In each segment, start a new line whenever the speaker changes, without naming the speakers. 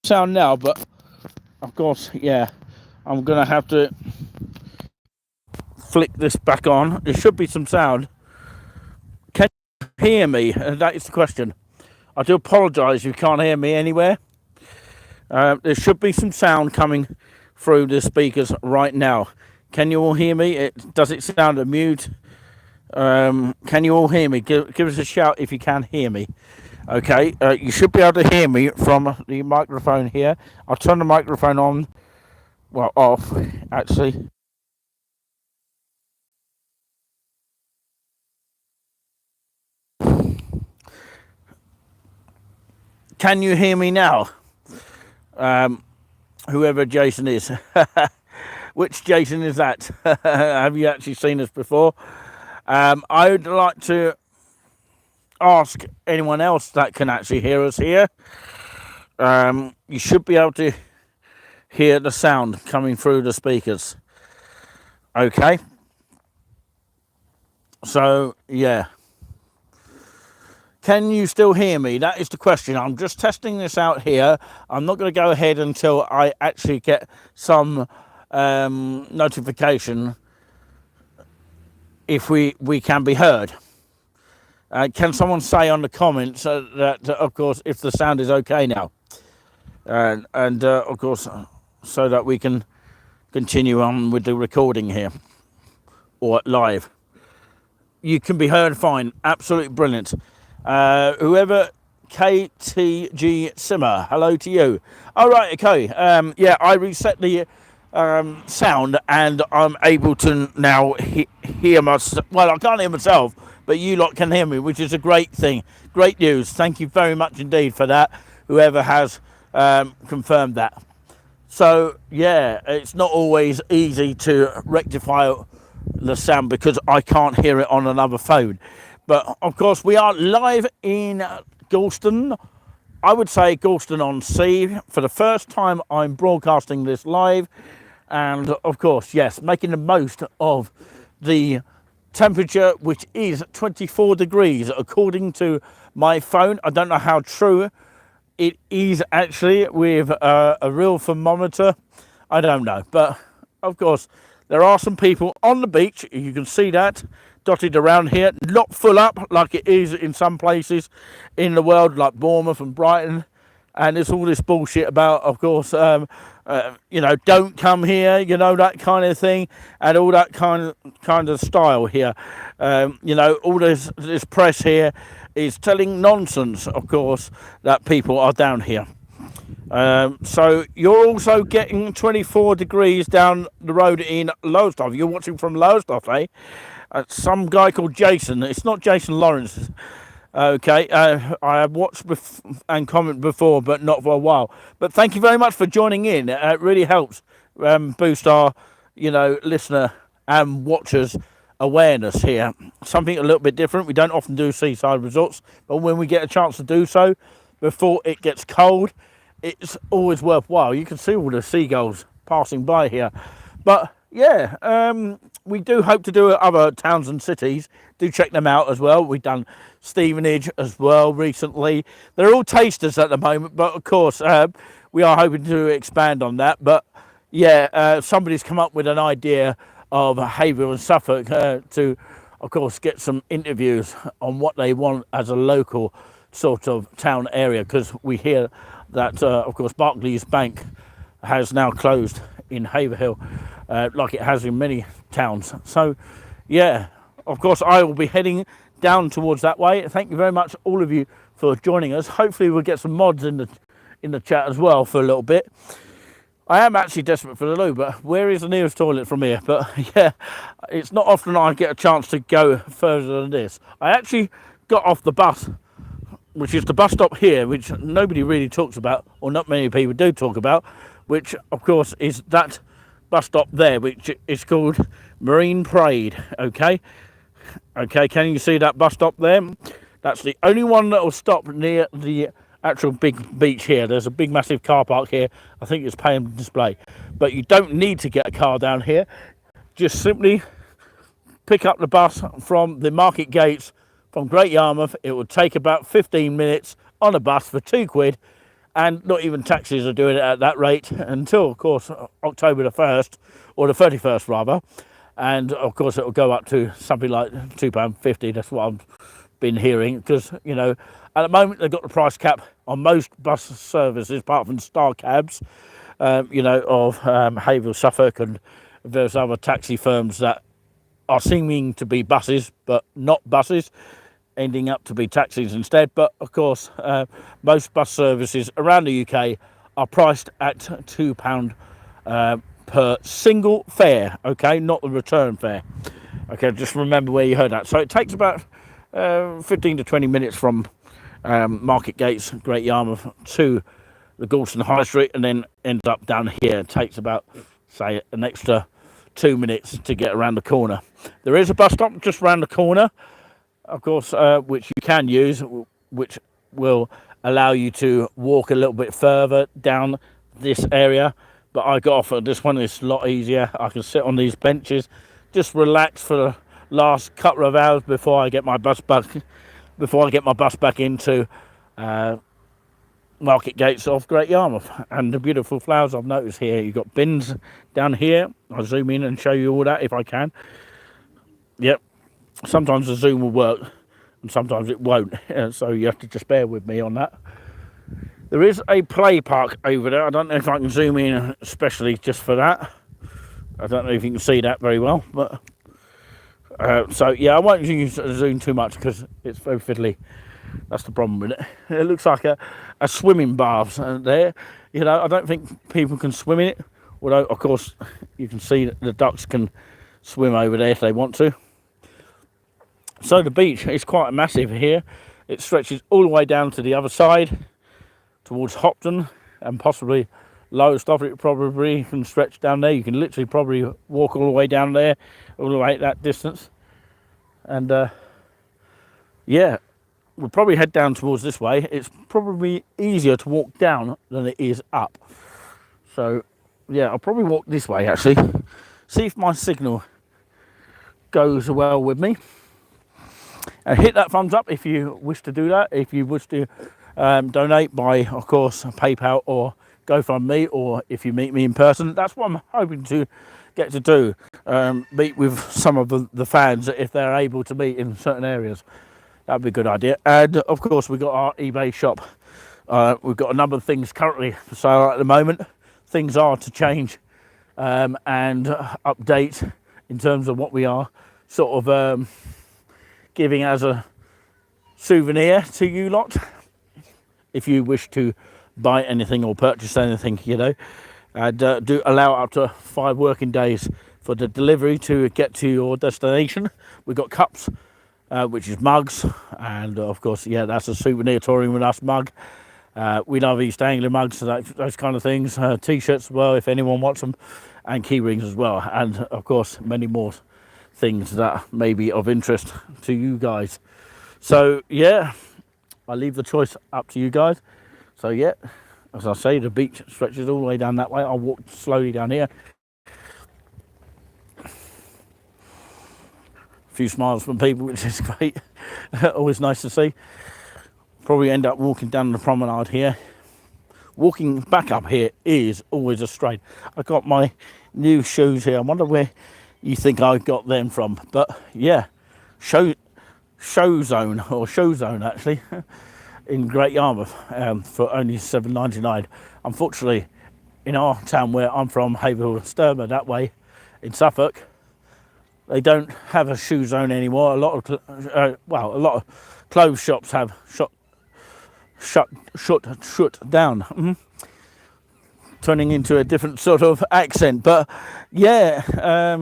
sound now, but of course, yeah, I'm gonna have to flick this back on. There should be some sound. Can you hear me? That is the question. I do apologise if you can't hear me anywhere. There should be some sound coming through the speakers right now. Can you all hear me? Does it sound a mute? Can you all hear me? Give us a shout if you can hear me. Okay, you should be able to hear me from the microphone here. I'll turn the microphone on, well, off, actually. Can you hear me now? Whoever Jason is. Which Jason is that? Have you actually seen us before? I would like to ask anyone else that can actually hear us here. You should be able to hear the sound coming through the speakers. Okay. So, yeah. Can you still hear me? That is the question. I'm just testing this out here. I'm not going to go ahead until I actually get some notification if we can be heard. Can someone say on the comments that, of course, if the sound is okay now? And of course, so that we can continue on with the recording here or live. You can be heard fine. Absolutely brilliant. Whoever, KTG Simmer, hello to you. All right, okay. Yeah, I reset the sound and I'm able to now hear myself. Well, I can't hear myself, but you lot can hear me, which is a great thing. Great news. Thank you very much indeed for that, whoever has confirmed that. So, yeah, it's not always easy to rectify the sound because I can't hear it on another phone. But, of course, we are live in Gorleston. I would say Gorleston-on-Sea. For the first time, I'm broadcasting this live. And, of course, yes, making the most of the temperature, which is 24 degrees, according to my phone. I don't know how true it is actually with a real thermometer. I don't know. But, of course, there are some people on the beach. You can see that dotted around here, not full up like it is in some places in the world, like Bournemouth and Brighton. And it's all this bullshit about, of course, you know, don't come here, you know, that kind of thing, and all that kind of style here. You know, all this press here is telling nonsense, of course, that people are down here. So you're also getting 24 degrees down the road in Lowestoft. You're watching from Lowestoft, eh? Some guy called Jason. It's not Jason Lawrence. Okay, I have watched and commented before, but not for a while. But thank you very much for joining in. It really helps boost our, you know, listener and watchers awareness here. Something a little bit different. We don't often do seaside resorts, but when we get a chance to do so before it gets cold, it's always worthwhile. You can see all the seagulls passing by here. But yeah, we do hope to do other towns and cities. Do check them out as well. We've done Stevenage as well recently. They're all tasters at the moment, but of course we are hoping to expand on that. But yeah, somebody's come up with an idea of Haverhill and Suffolk to, of course, get some interviews on what they want as a local sort of town area, because we hear that, of course, Barclays Bank has now closed in Haverhill, like it has in many towns. So, yeah, of course, I will be heading down towards that way. Thank you very much, all of you, for joining us. Hopefully, we'll get some mods in the chat as well for a little bit. I am actually desperate for the loo, but where is the nearest toilet from here? But yeah, it's not often I get a chance to go further than this. I actually got off the bus, which is the bus stop here, which nobody really talks about, or not many people do talk about, which of course is that bus stop there, which is called Marine Parade. Okay, can you see that bus stop there? That's the only one that will stop near the actual big beach here. There's a big massive car park here. I think it's pay and display, but you don't need to get a car down here. Just simply pick up the bus from the market gates from Great Yarmouth. It will take about 15 minutes on a bus for £2, and not even taxis are doing it at that rate until, of course, October the 1st, or the 31st rather, and of course it will go up to something like £2.50. That's what I've been hearing, because at the moment they've got the price cap on most bus services apart from Star Cabs, of Haverhill, Suffolk, and various other taxi firms that are seeming to be buses but not buses, ending up to be taxis instead. But of course, most bus services around the UK are priced at £2 per single fare, okay, not the return fare. Okay, just remember where you heard that. So it takes about 15 to 20 minutes from Market Gates, Great Yarmouth, to the Gorleston High Street, and then ends up down here. It takes about, say, an extra 2 minutes to get around the corner. There is a bus stop just around the corner, of course, which you can use, which will allow you to walk a little bit further down this area. But I got off at this one. It's a lot easier. I can sit on these benches, just relax for the last couple of hours before I get my bus back. Before I get my bus back into Market Gates off Great Yarmouth. And the beautiful flowers I've noticed here. You've got bins down here. I'll zoom in and show you all that if I can. Yep. Sometimes the zoom will work and sometimes it won't. So you have to just bear with me on that. There is a play park over there. I don't know if I can zoom in especially just for that. I don't know if you can see that very well. But so yeah, I won't use zoom too much because it's very fiddly. That's the problem with it. It looks like a swimming bath there. I don't think people can swim in it. Although, of course, you can see that the ducks can swim over there if they want to. So the beach is quite massive here. It stretches all the way down to the other side, towards Hopton, and possibly Lowestoft. It probably can stretch down there. You can literally probably walk all the way down there, all the way that distance. And yeah, we'll probably head down towards this way. It's probably easier to walk down than it is up. So yeah, I'll probably walk this way actually. See if my signal goes well with me. And hit that thumbs up if you wish to do that. If you wish to donate by, of course, PayPal or GoFundMe, or if you meet me in person. That's what I'm hoping to get to do. Meet with some of the fans if they're able to meet in certain areas. That'd be a good idea. And of course, we've got our eBay shop. We've got a number of things currently for sale at the moment. Things are to change and update in terms of what we are sort of giving as a souvenir to you lot. If you wish to buy anything or purchase anything, and do allow up to 5 working days for the delivery to get to your destination. We've got cups, which is mugs, and of course, yeah, that's a souvenir touring with us mug. We love East Anglia mugs, so those kind of things. T-shirts as well, if anyone wants them, and key rings as well, and of course, many more things that may be of interest to you guys. So yeah, I leave the choice up to you guys. So yeah, as I say, the beach stretches all the way down that way. I'll walk slowly down here. A few smiles from people, which is great. Always nice to see. Probably end up walking down the promenade here. Walking back up here is always a strain. I got my new shoes here. I wonder where you think I got them from. But yeah, show zone actually, in Great Yarmouth, for only £7.99. Unfortunately, in our town where I'm from, Haverhill, Sturmer, that way in Suffolk, they don't have a shoe zone anymore. A lot of clothes shops have shut down. Turning into a different sort of accent, but yeah,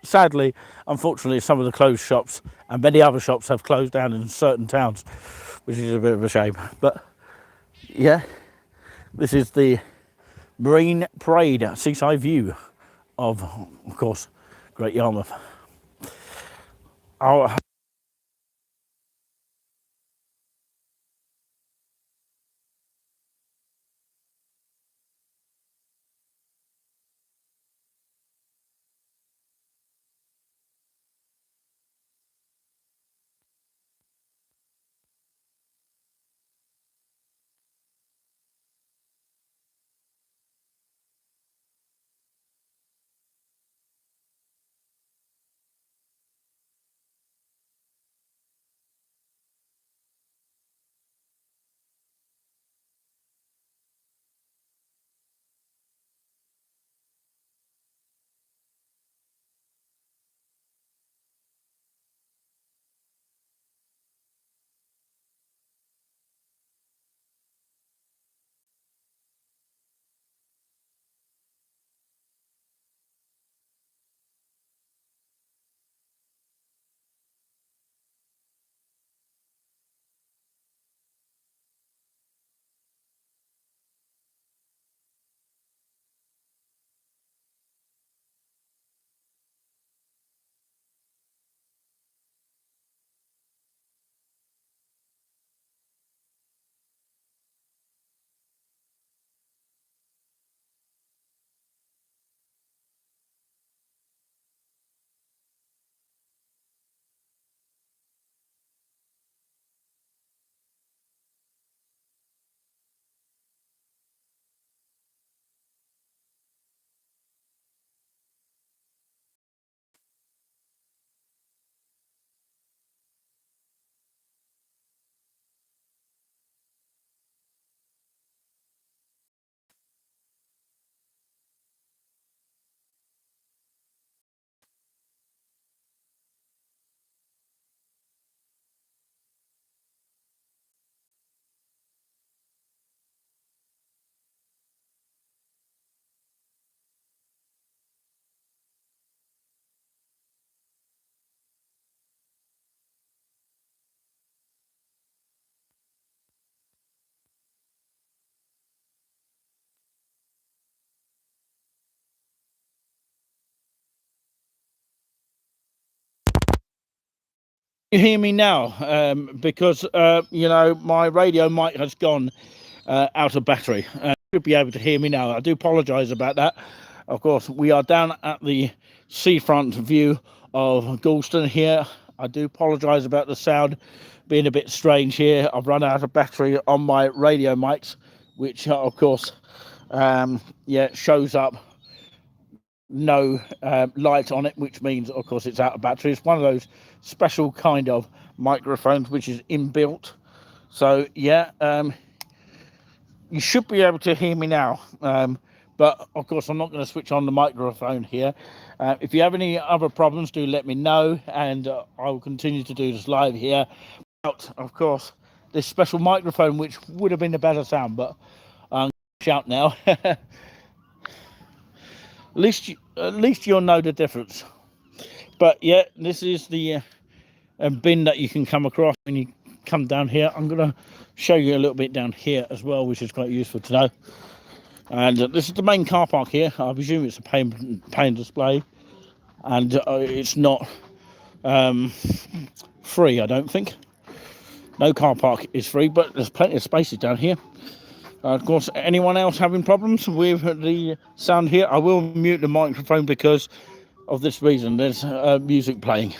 sadly, unfortunately, some of the clothes shops and many other shops have closed down in certain towns, which is a bit of a shame. But yeah, this is the Marine Parade seaside view of course, Great Yarmouth. You hear me now? Because my radio mic has gone out of battery. You should be able to hear me now. I do apologise about that. Of course, we are down at the seafront view of Gorleston here. I do apologise about the sound being a bit strange here. I've run out of battery on my radio mics, which of course, shows up no light on it, which means of course it's out of battery. It's one of those special kind of microphones which is inbuilt. So yeah, you should be able to hear me now, but of course I'm not going to switch on the microphone here. If you have any other problems, do let me know, and I will continue to do this live here without, of course, this special microphone, which would have been a better sound, but I'm shout now. At least you'll know the difference. But yeah, this is the bin that you can come across when you come down here. I'm going to show you a little bit down here as well, which is quite useful to know. And this is the main car park here. I presume it's a pay display, and it's not free, I don't think. No car park is free, but there's plenty of spaces down here. Of course, anyone else having problems with the sound here, I will mute the microphone because of this reason. There's music playing.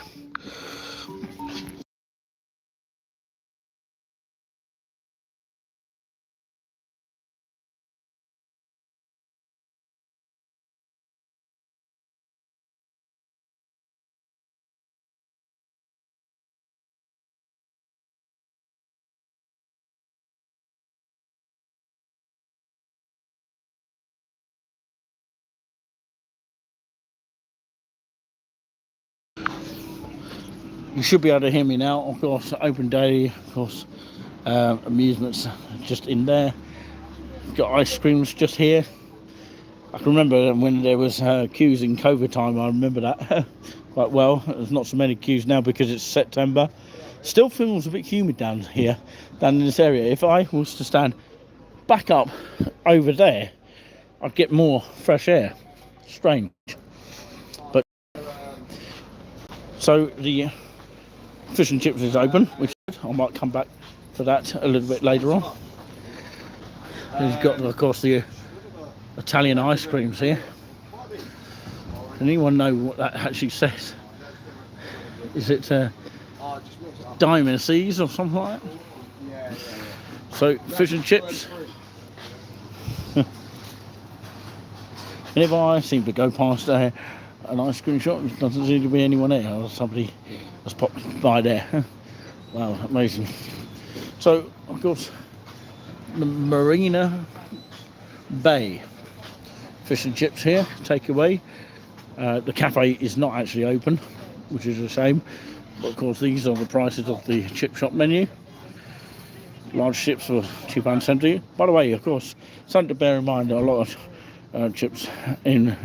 You should be able to hear me now. Of course, open day, of course, amusements just in there. Got ice creams just here. I can remember when there was queues in COVID time. I remember that quite well. There's not so many queues now because it's September. Still feels a bit humid down here, down in this area. If I was to stand back up over there, I'd get more fresh air. Strange. But so the fish and chips is open, which I might come back to that a little bit later on. And you've got, of course, the Italian ice creams here. Does anyone know what that actually says? Is it Diamond Seas or something like that? So, fish and chips. And if I seem to go past an ice cream shop, there doesn't seem to be anyone there, or somebody has popped by there. Wow, amazing. So, of course, the Marina Bay fish and chips here, takeaway. The cafe is not actually open, which is a shame. But of course, these are the prices of the chip shop menu. Large chips for £2.70. By the way, of course, something to bear in mind, a lot of chips in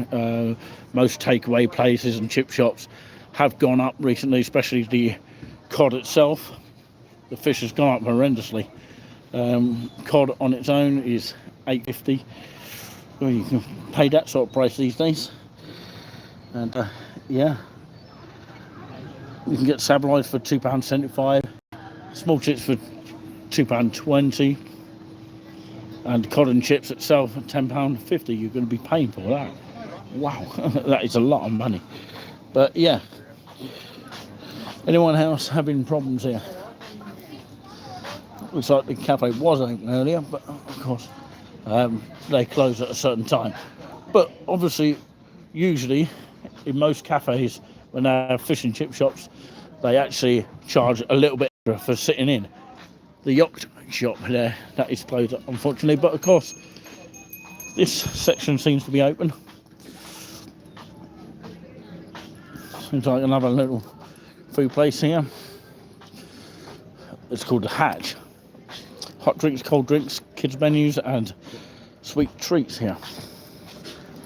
most takeaway places and chip shops have gone up recently, especially the cod itself. The fish has gone up horrendously. Cod on its own is £8.50. Well, you can pay that sort of price these days. And yeah, you can get sablines for £2.75, small chips for £2.20, and cod and chips itself at £10.50. You're going to be paying for that. Wow, that is a lot of money. But yeah, anyone else having problems here? Looks like the cafe was open earlier, but of course they close at a certain time. But obviously, usually in most cafes, when they have fish and chip shops, they actually charge a little bit extra for sitting in. The yacht shop there, that is closed unfortunately, but of course this section seems to be open. Seems like another little food place here. It's called the Hatch. Hot drinks, cold drinks, kids menus and sweet treats here.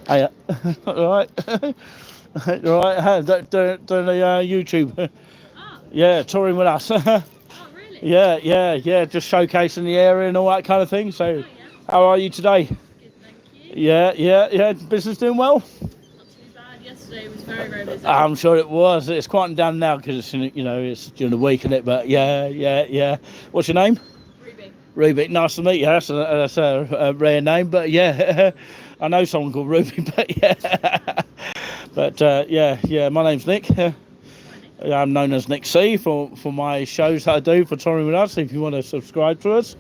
Hey, alright? Alright, doing the YouTube.
Oh.
Yeah, touring with us.
Oh, really?
Yeah, just showcasing the area and all that kind of thing. So,
Oh, yeah.
how are you today?
Good, thank you.
Yeah, business doing well?
Not too bad. Yes, yesterday was very, very busy.
I'm sure it was. It's quieting down now because it's, it's during the week, isn't it? But yeah. What's your name?
Ruby.
Ruby. Nice to meet you. That's a rare name, but yeah. I know someone called Ruby, but yeah. But yeah. My name's Nick. I'm known as Nick C for my shows that I do for touring with us. If you want to subscribe to us,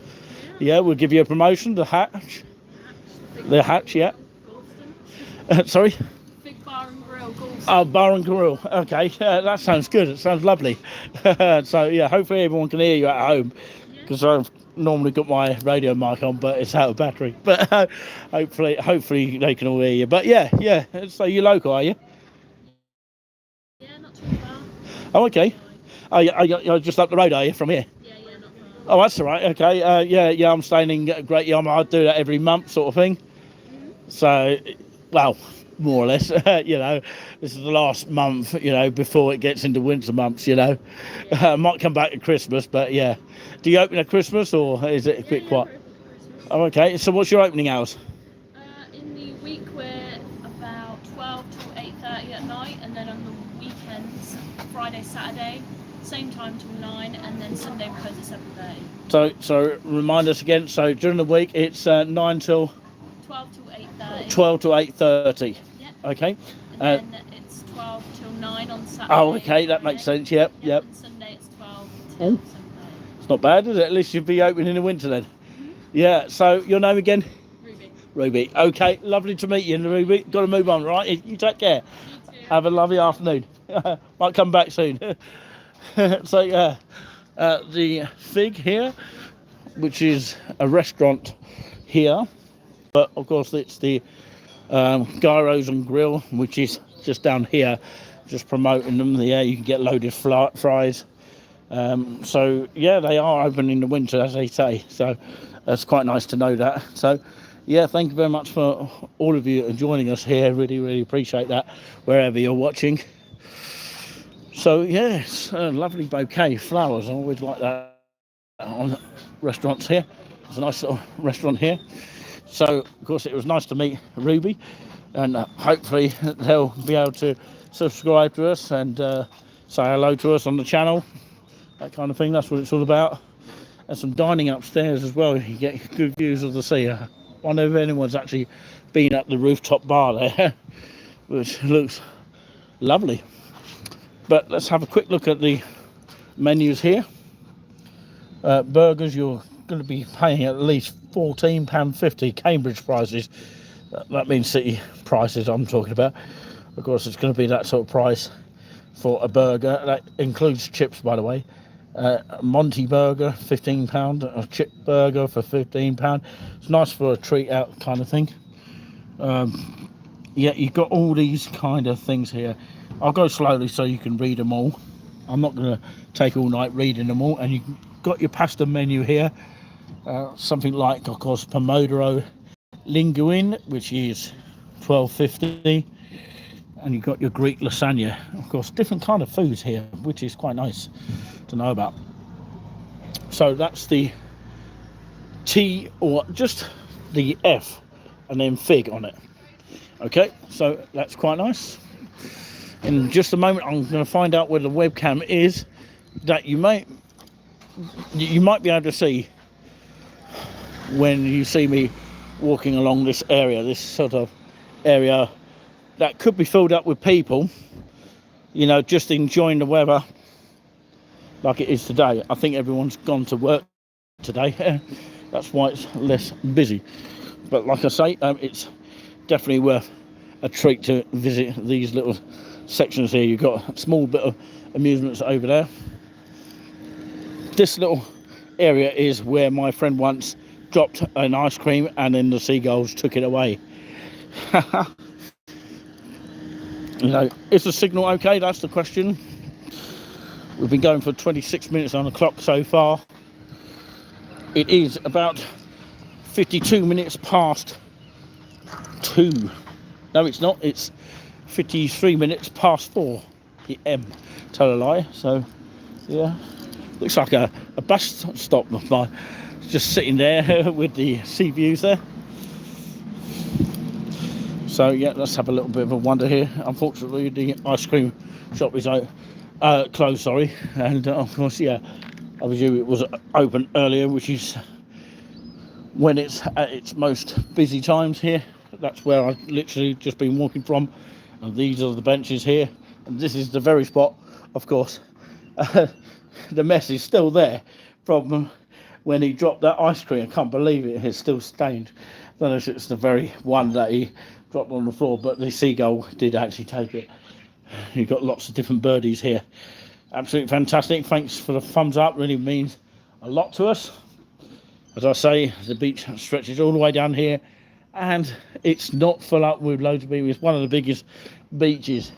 yeah, we'll give you a promotion. The hatch, yeah. Sorry.
Big Bar and Grill, Gorleston.
Oh, Bar and Grill. Okay, that sounds good. It sounds lovely. So yeah, hopefully everyone can hear you at home, because I've normally got my radio mic on, but it's out of battery. But hopefully they can all hear you. But yeah. So you're local, are you?
Yeah, not too far.
Oh, okay. Oh, you're just up the road, are you, from here?
Yeah, not far.
Oh, that's all right. Okay. Yeah. I'm staying in Great Yarmouth. I do that every month, sort of thing. So, well, more or less. This is the last month. Before it gets into winter months. I might come back at Christmas, but yeah. Do you open at Christmas, or is it a bit quiet? Oh, okay. So, what's your opening hours?
In the week we're about 12 till 8:30 at night, and then on the weekends, Friday, Saturday, same time till 9, and then Sunday we close at 7:30.
So remind us again. So during the week it's 9 till
12 till 8:30.
12 to 8:30.
Yep.
Okay.
And then it's 12 till 9 on Saturday.
Oh, okay, that makes sense. Yep.
And Sunday it's 12 till 7:30.
It's not bad, is it? At least you'll be open in the winter then. Yeah. So your name again? Ruby. Okay, lovely to meet you, Ruby. Got to move on, right? You take care.
You too.
Have a lovely afternoon. Might come back soon. So yeah, the Fig here, which is a restaurant here, but of course it's the Gyros and Grill, which is just down here, just promoting them. Yeah, you can get loaded fries. So yeah, they are open in the winter, as they say. So that's quite nice to know that. So yeah, thank you very much for all of you joining us here. Really, really appreciate that, wherever you're watching. So yes, a lovely bouquet of flowers. I always like that on restaurants here. It's a nice little restaurant here. So of course it was nice to meet Ruby, and hopefully they'll be able to subscribe to us and say hello to us on the channel, that kind of thing. That's what it's all about. And some dining upstairs as well. You get good views of the sea. I wonder if anyone's actually been at the rooftop bar there, which looks lovely. But let's have a quick look at the menus here. Burgers, you're going to be paying at least £14.50 Cambridge prices. That means city prices I'm talking about. Of course, it's going to be that sort of price for a burger. That includes chips, by the way. Monty burger, £15. A chip burger for £15. It's nice for a treat out kind of thing. Yeah, you've got all these kind of things here. I'll go slowly so you can read them all. I'm not going to take all night reading them all. And you've got your pasta menu here. Something like, of course, Pomodoro Linguine, which is £12.50. And you've got your Greek lasagna. Of course, different kind of foods here, which is quite nice to know about. So that's the T, or just the F, and then Fig on it. Okay, so that's quite nice. In just a moment, I'm going to find out where the webcam is, that you might be able to see when you see me walking along this area, this sort of area that could be filled up with people, just enjoying the weather like it is today. I think everyone's gone to work today. That's why it's less busy. But like I say, it's definitely worth a treat to visit these little sections here. You've got a small bit of amusements over there. This little area is where my friend once dropped an ice cream and then the seagulls took it away. Is the signal okay? That's the question. We've been going for 26 minutes on the clock so far. It is about 52 minutes past 2. No, it's not. It's 53 minutes past 4 p.m. Tell a lie. So, yeah. Looks like a bus stop of mine. Just sitting there with the sea views there. So yeah, let's have a little bit of a wander here. Unfortunately, the ice cream shop is closed, sorry. And of course, yeah, obviously it was open earlier, which is when it's at its most busy times here. That's where I've literally just been walking from. And these are the benches here. And this is the very spot, of course. The mess is still there from when he dropped that ice cream. I can't believe it, it's still stained. I don't know if it's the very one that he dropped on the floor, but the seagull did actually take it. You've got lots of different birdies here. Absolutely fantastic. Thanks for the thumbs up, really means a lot to us. As I say, the beach stretches all the way down here, and it's not full up with loads of people. It's one of the biggest beaches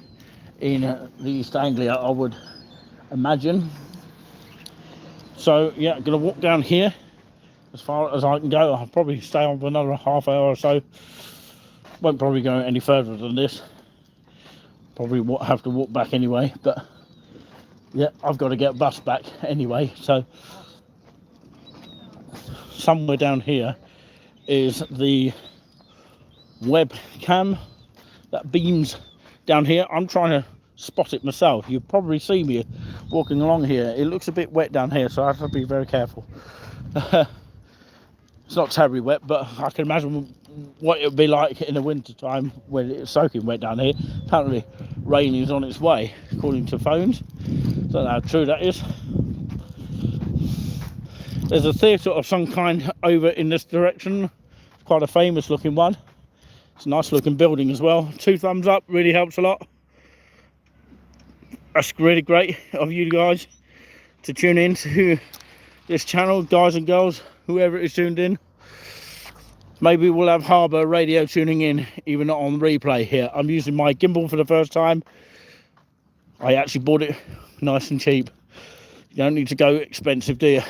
in the East Anglia, I would imagine. So yeah, I'm going to walk down here as far as I can go. I'll probably stay on for another half hour or so. Won't probably go any further than this. Probably have to walk back anyway, but yeah, I've got to get a bus back anyway. So somewhere down here is the webcam that beams down here. I'm trying to spot it myself. You probably see me walking along here. It looks a bit wet down here, so I have to be very careful. It's not terribly wet, but I can imagine what it would be like in the winter time when it's soaking wet down here. Apparently rain is on its way, according to phones. Don't know how true that is. There's a theatre of some kind over in this direction, quite a famous looking one. It's a nice looking building as well. 2 thumbs up, really helps a lot. That's really great of you guys to tune in to this channel, guys and girls, whoever is tuned in. Maybe we'll have Harbour Radio tuning in, even not on replay here. I'm using my gimbal for the first time. I actually bought it nice and cheap. You don't need to go expensive, do you?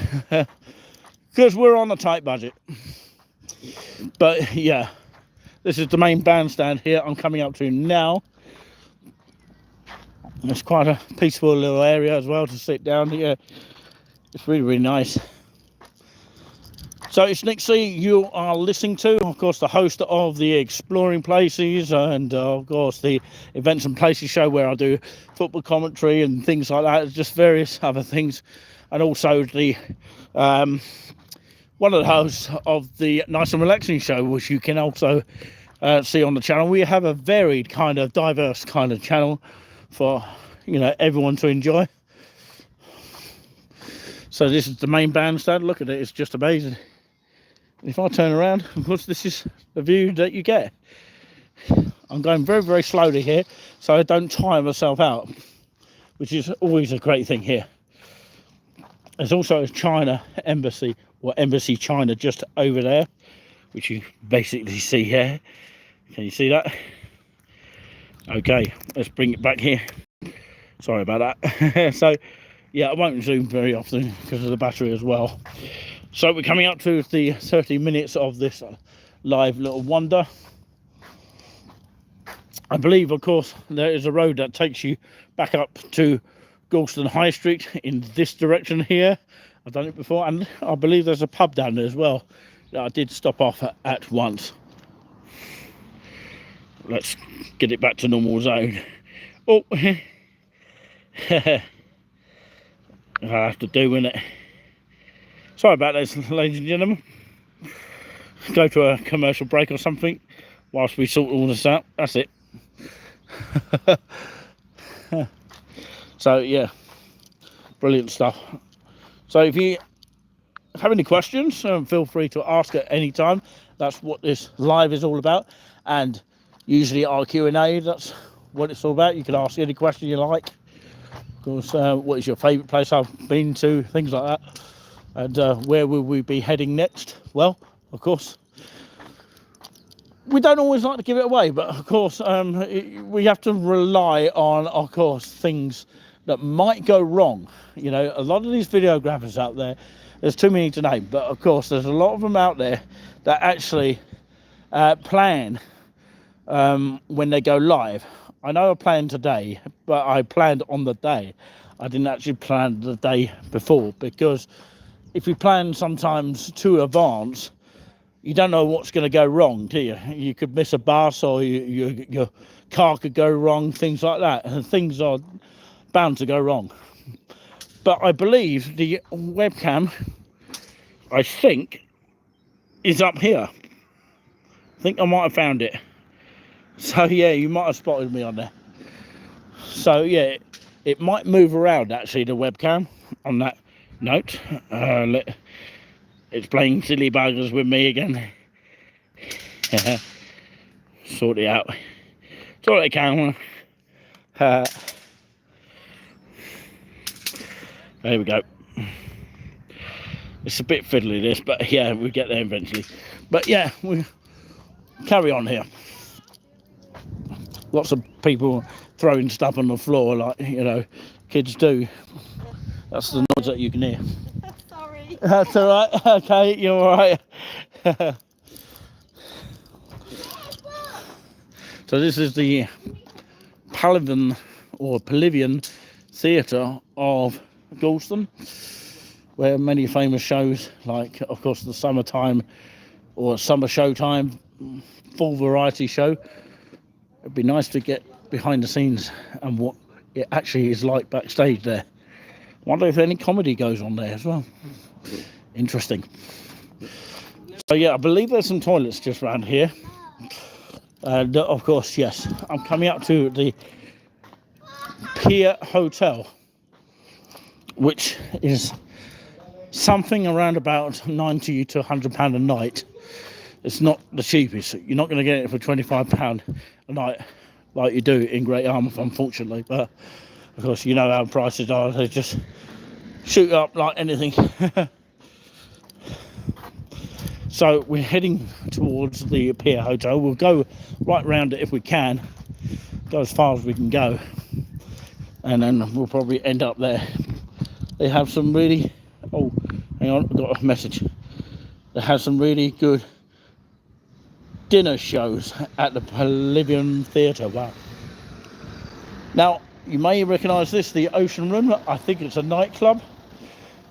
Because we're on a tight budget. But yeah, this is the main bandstand here I'm coming up to now. It's quite a peaceful little area as well to sit down here. It's really, really nice. So it's Nick C you are listening to, of course, the host of the Exploring Places and of course the Events and Places show, where I do football commentary and things like that, just various other things, and also the one of the hosts of the Nice and Relaxing show, which you can also see on the channel. We have a varied kind of diverse kind of channel for, you know, everyone to enjoy. So this is the main bandstand. Look at it, it's just amazing. If I turn around, of course, this is the view that you get. I'm going very, very slowly here, so I don't tire myself out, which is always a great thing here. There's also a China embassy, or Embassy China, just over there, which you basically see here. Can you see that? Okay, let's bring it back here. Sorry about that. So, yeah, I won't zoom very often because of the battery as well. So we're coming up to the 30 minutes of this live little wander. I believe, of course, there is a road that takes you back up to Gorleston High Street in this direction here. I've done it before, and I believe there's a pub down there as well that I did stop off at once. Let's get it back to normal zone. Oh, I have to do, innit? Sorry about this, ladies and gentlemen. Go to a commercial break or something whilst we sort all this out. That's it. So yeah, brilliant stuff. So if you have any questions, feel free to ask at any time. That's what this live is all about. And usually our Q&A, that's what it's all about. You can ask any question you like. Of course, what is your favourite place I've been to, things like that. And where will we be heading next? Well, of course, we don't always like to give it away, but of course, we have to rely on, of course, things that might go wrong. You know, a lot of these videographers out there, there's too many to name, but of course, there's a lot of them out there that actually plan when they go live. I know I planned today, but I planned on the day. I didn't actually plan the day before, because if you plan sometimes too advanced, you don't know what's going to go wrong, do you? You could miss a bus, or your car could go wrong, things like that. And things are bound to go wrong. But I believe the webcam, I think, is up here. I think I might have found it. So yeah, you might have spotted me on there. So yeah, it might move around actually, the webcam, on that note. It's playing silly buggers with me again. Sort it out. Sort it, camera. There we go. It's a bit fiddly this, but yeah, we'll get there eventually. But yeah, we carry on here. Lots of people throwing stuff on the floor, like, you know, kids do. That's the noise that you can hear.
Sorry.
That's all right. Okay, you're all right. So this is the Pavilion Theatre of Gorleston, where many famous shows, like of course the summertime or summer showtime, full variety show. It'd be nice to get behind the scenes and what it actually is like backstage there. Wonder if any comedy goes on there as well. Interesting. So yeah, I believe there's some toilets just around here. And of course, yes, I'm coming up to the Pier Hotel, which is something around about £90 to £100 a night. It's not the cheapest. You're not going to get it for £25 a night like you do in Great Yarmouth, unfortunately. But of course, you know how prices are. They just shoot up like anything. So we're heading towards the Pier Hotel. We'll go right round it if we can. Go as far as we can go. And then we'll probably end up there. They have some really... Oh, hang on, I've got a message. They have some really good dinner shows at the Pavilion Theatre. Wow. Now, you may recognise this, the Ocean Room. I think it's a nightclub.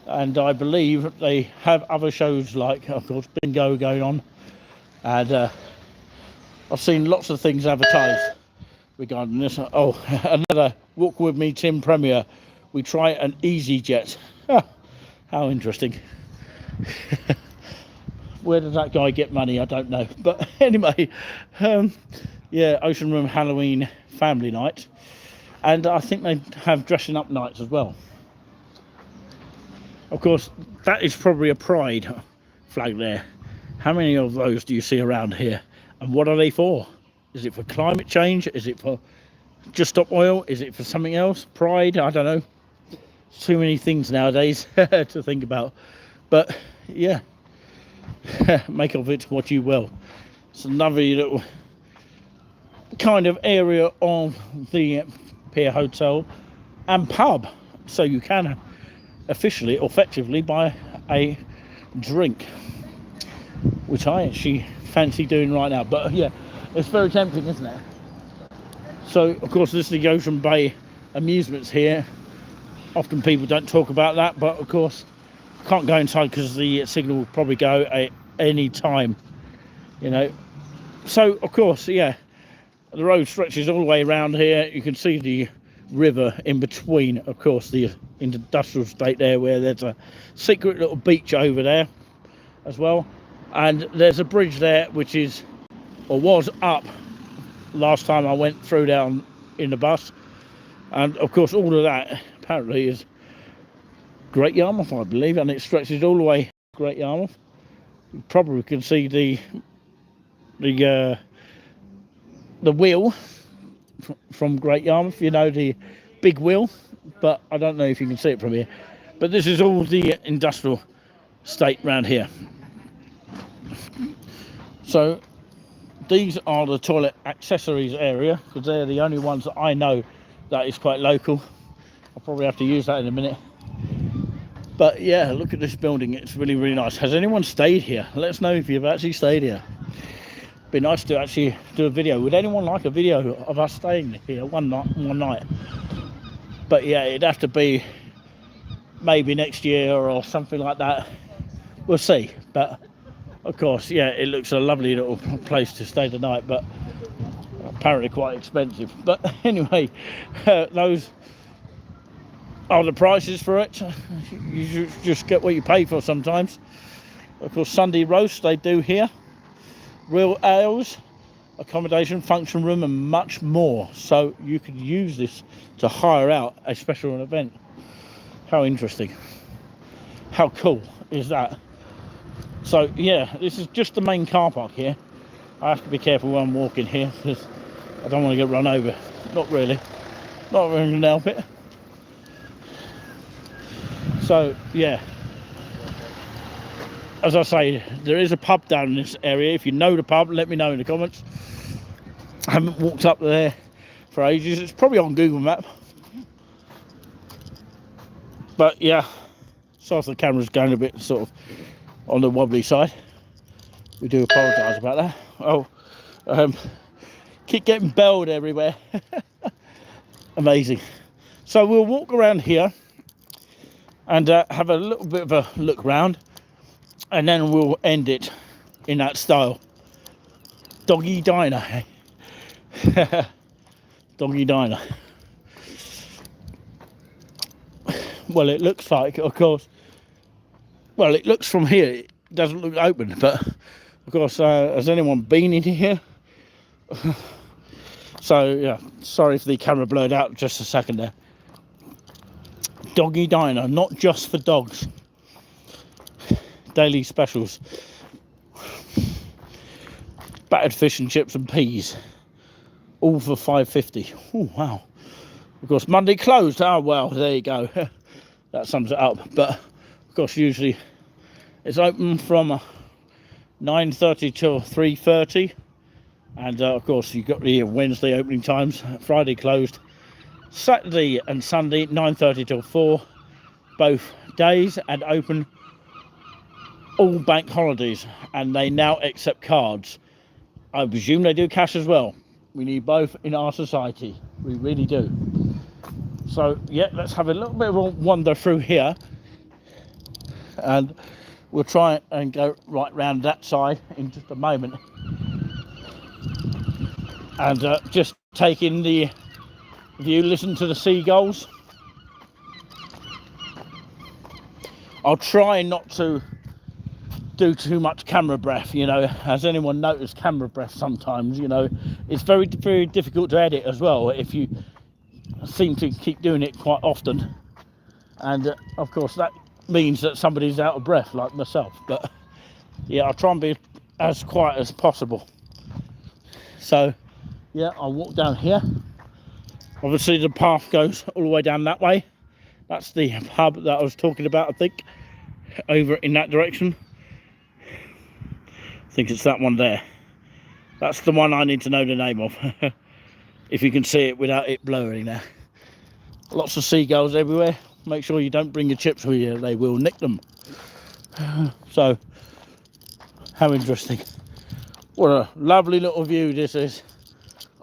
And I believe they have other shows like, of course, bingo going on. And I've seen lots of things advertised regarding this. Oh, another Walk With Me Tim Premier. We try an EasyJet. How interesting. Where does that guy get money? I don't know. But anyway, yeah, Ocean Room Halloween family night. And I think they have dressing up nights as well. Of course, that is probably a pride flag there. How many of those do you see around here? And what are they for? Is it for climate change? Is it for just stop oil? Is it for something else? Pride? I don't know. Too many things nowadays to think about. But yeah, make of it what you will. It's another little kind of area of the Pier Hotel and pub. So you can officially, effectively buy a drink, which I actually fancy doing right now. But yeah, it's very tempting, isn't it? So of course this is the Ocean Bay amusements here. Often people don't talk about that, but of course can't go inside because the signal will probably go at any time, you know. So of course, yeah, the road stretches all the way around here. You can see the river in between, of course, the industrial estate there, where there's a secret little beach over there as well. And there's a bridge there which is, or was up last time I went through down in the bus. And of course all of that apparently is Great Yarmouth, I believe, and it stretches all the way Great Yarmouth. You probably can see the wheel from Great Yarmouth, you know, the big wheel, but I don't know if you can see it from here. But this is all the industrial estate around here. So these are the toilet accessories area, because they're the only ones that I know that is quite local. I'll probably have to use that in a minute. But yeah, look at this building. It's really, really nice. Has anyone stayed here? Let us know if you've actually stayed here. Be nice to actually do a video. Would anyone like a video of us staying here one night? But yeah, it'd have to be maybe next year or something like that. We'll see. But of course, yeah, it looks a lovely little place to stay tonight, but apparently quite expensive. But anyway, those are the prices for it. You just get what you pay for sometimes. Of course, Sunday roast they do here, real ales, accommodation, function room, and much more. So you could use this to hire out a special event. How interesting. How cool is that? So yeah, this is just the main car park here. I have to be careful when I'm walking here because I don't want to get run over. Not really going to help it. So yeah, as I say, there is a pub down in this area. If you know the pub, let me know in the comments. I haven't walked up there for ages. It's probably on Google Map. But yeah, sorry if the camera's going a bit sort of on the wobbly side. We do apologise about that. Oh, keep getting belled everywhere. Amazing. So we'll walk around here and have a little bit of a look round, and then we'll end it in that style. Doggy diner. Doggy diner. Well, it looks like, of course, well, it looks from here, it doesn't look open, but of course, has anyone been in here? So yeah, sorry if the camera blurred out just a second there. Doggy diner, not just for dogs. Daily specials. Battered fish and chips and peas, all for $5.50. Oh wow. Of course, Monday closed. Oh well, there you go. That sums it up. But of course, usually it's open from 9:30 till 3:30, and of course you've got the Wednesday opening times. Friday closed. Saturday and Sunday 9:30 till 4, both days, and open all bank holidays. And they now accept cards. I presume they do cash as well. We need both in our society. We really do. So yeah, let's have a little bit of a wander through here, and we'll try and go right round that side in just a moment, and just take in the view, listen to the seagulls. I'll try not to do too much camera breath, you know. Has anyone noticed camera breath sometimes, you know? It's very, very difficult to edit as well if you seem to keep doing it quite often, and of course that means that somebody's out of breath like myself. But yeah, I'll try and be as quiet as possible. So yeah, I'll walk down here. Obviously the path goes all the way down that way. That's the pub that I was talking about, I think, over in that direction. I think it's that one there. That's the one I need to know the name of. If you can see it without it blurring there. Lots of seagulls everywhere. Make sure you don't bring your chips with you, they will nick them. So, how interesting. What a lovely little view this is.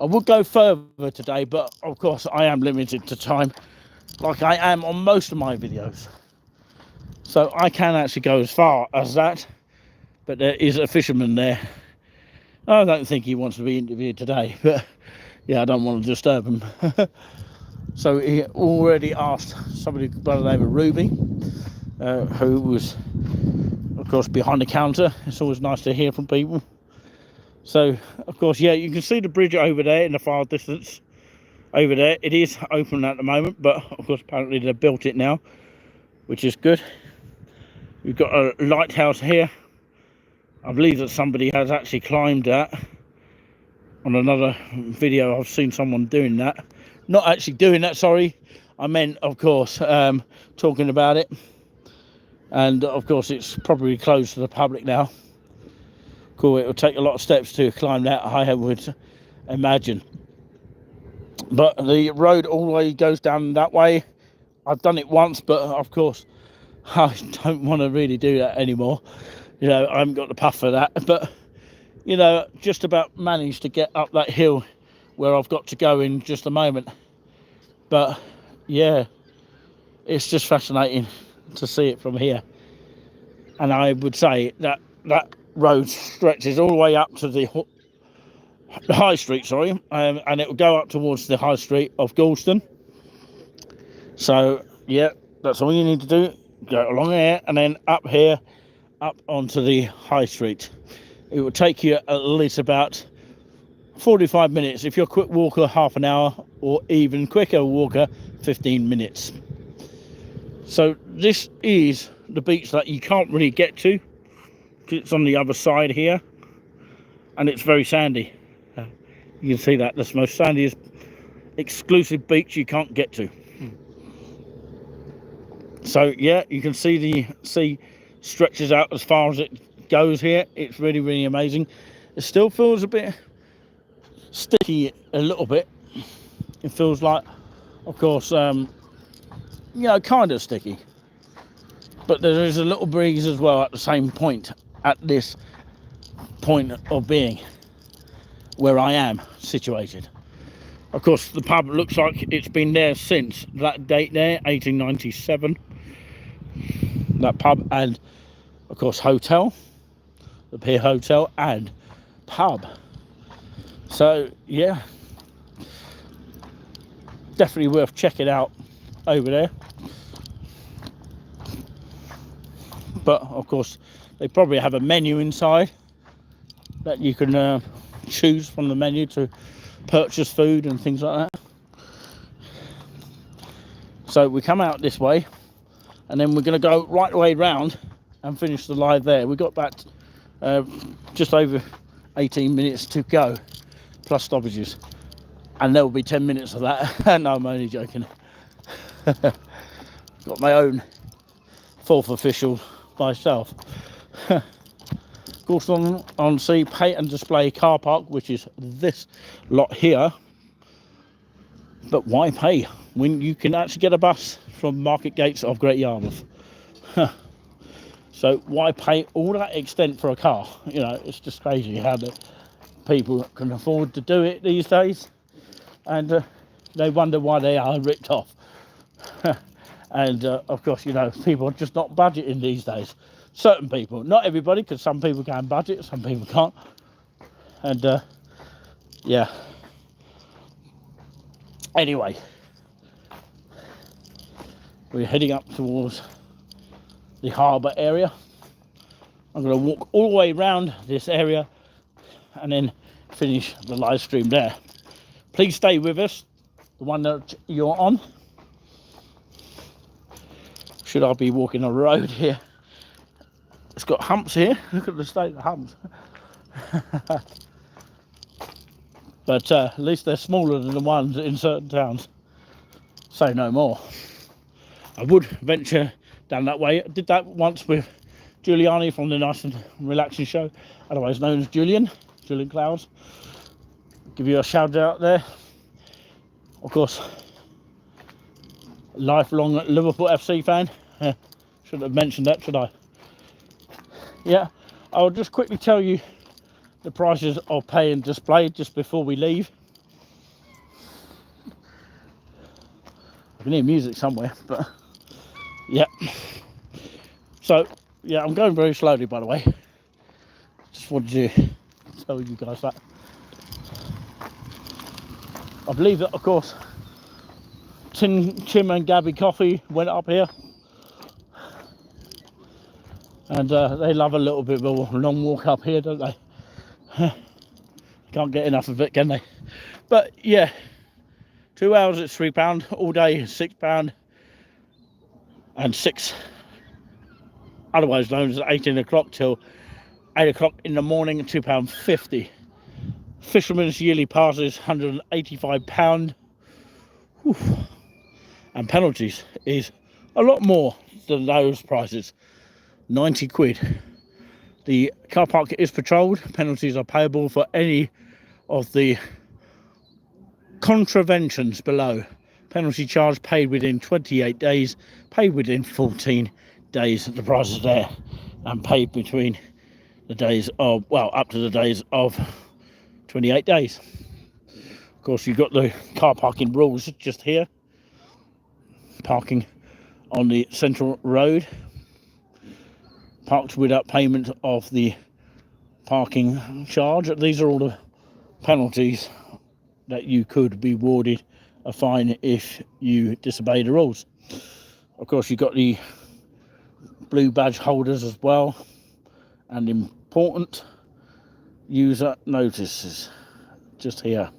I would go further today, but of course I am limited to time, like I am on most of my videos. So I can actually go as far as that, but there is a fisherman there. I don't think he wants to be interviewed today, but yeah, I don't want to disturb him. So he already asked somebody by the name of Ruby, who was, of course, behind the counter. It's always nice to hear from people. So, of course, yeah, you can see the bridge over there in the far distance. Over there, it is open at the moment, but of course, apparently they've built it now, which is good. We've got a lighthouse here. I believe that somebody has actually climbed that. On another video, I've seen someone doing that. Not actually doing that, sorry. I meant, of course, talking about it. And, of course, it's probably closed to the public now. Cool, it will take a lot of steps to climb that, I would imagine. But the road all the way goes down that way. I've done it once, but, of course, I don't want to really do that anymore. You know, I haven't got the puff for that. But, you know, just about managed to get up that hill where I've got to go in just a moment. But yeah, it's just fascinating to see it from here. And I would say that road stretches all the way up to the high street, and it will go up towards the high street of Gorleston. So yeah, that's all you need to do. Go along here and then up here, up onto the high street. It will take you at least about 45 minutes. If you're a quick walker, half an hour, or even quicker walker, 15 minutes. So this is the beach that you can't really get to. It's on the other side here, and it's very sandy. You can see that that's the most sandiest exclusive beach you can't get to. So yeah, you can see the sea stretches out as far as it goes here. It's really, really amazing. It still feels a bit sticky, a little bit. It feels like, of course, you know, kind of sticky. But there is a little breeze as well at the same point, at this point of being where I am situated. Of course, the pub looks like it's been there since that date there, 1897. That pub and, of course, hotel, the Pier Hotel and pub. So, yeah, definitely worth checking out over there. But, of course, they probably have a menu inside that you can choose from the menu to purchase food and things like that. So we come out this way, and then we're going to go right the way round and finish the live there. We've got about just over 18 minutes to go, plus stoppages, and there will be 10 minutes of that. No, I'm only joking. Got my own fourth official myself. Gorleston on Sea Pay and Display car park, which is this lot here. But why pay when you can actually get a bus from Market Gates of Great Yarmouth? So why pay all that extent for a car? You know, it's just crazy how the people can afford to do it these days, and they wonder why they are ripped off. And of course, you know, people are just not budgeting these days. Certain people, not everybody, because some people can budget, some people can't. And yeah. Anyway, we're heading up towards the harbour area. I'm going to walk all the way around this area and then finish the live stream there. Please stay with us, the one that you're on. Should I be walking a road here? It's got humps here. Look at the state of the humps. But at least they're smaller than the ones in certain towns. Say no more. I would venture down that way. I did that once with Giuliani from the Nice and Relaxing Show, otherwise known as Julian Clouds. Give you a shout out there. Of course, lifelong Liverpool FC fan. Shouldn't have mentioned that, should I? Yeah, I'll just quickly tell you the prices of Pay and Display just before we leave. I can hear music somewhere, but yeah. So, yeah, I'm going very slowly, by the way. Just wanted to tell you guys that. I believe that, of course, Tim and Gabby Coffee went up here. And they love a little bit of a long walk up here, don't they? Can't get enough of it, can they? But yeah, 2 hours it's £3, all day £6, and 6, otherwise known as 18 o'clock till 8 o'clock in the morning, £2.50. Fisherman's yearly passes £185. Whew. And penalties is a lot more than those prices. 90 quid. The car park is patrolled. Penalties are payable for any of the contraventions below. Penalty charge paid within 28 days, paid within 14 days. The price is there, and paid between the days of, well, up to the days of 28 days. Of course, you've got the car parking rules just here. Parking on the central road. Parked without payment of the parking charge. These are all the penalties that you could be awarded a fine if you disobey the rules. Of course, you've got the blue badge holders as well, and important user notices just here.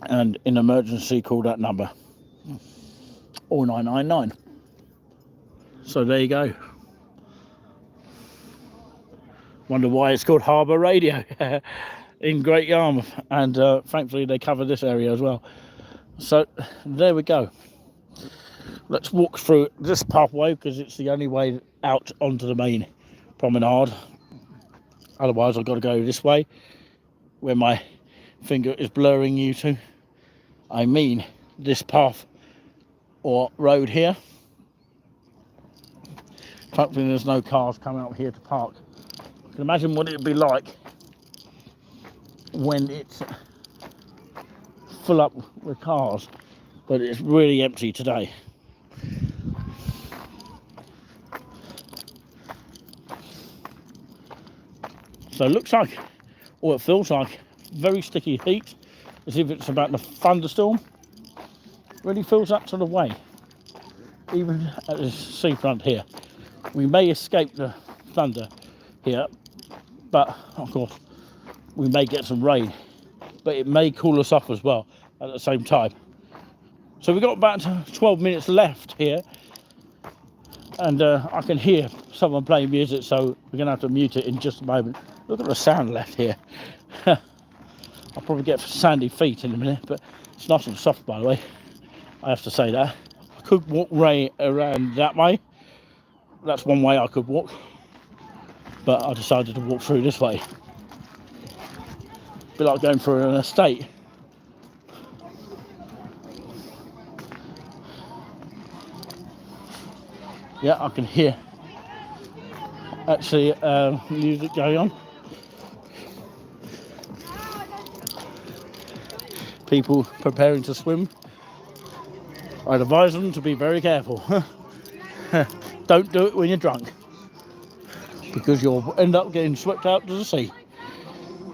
And in emergency, call that number, or 999. So there you go. Wonder why it's called Harbour Radio in Great Yarmouth, and thankfully they cover this area as well. So there we go. Let's walk through this pathway because it's the only way out onto the main promenade. Otherwise I've got to go this way where my finger is blurring you to. I mean this path or road here. Hopefully there's no cars coming up here to park. I can imagine what it would be like when it's full up with cars, but it's really empty today. So it looks like, or it feels like, very sticky heat, as if it's about to thunderstorm. Really feels that sort of way, even at the seafront here. We may escape the thunder here, but of course we may get some rain, but it may cool us off as well at the same time. So we've got about 12 minutes left here, and I can hear someone playing music, so we're gonna have to mute it in just a moment. Look at the sound left here. I'll probably get sandy feet in a minute, but it's nice and soft, by the way. I have to say that. I could walk around that way. That's one way I could walk, but I decided to walk through this way. A bit like going through an estate. Yeah, I can hear actually music going on. People preparing to swim. I'd advise them to be very careful. Don't do it when you're drunk, because you'll end up getting swept out to the sea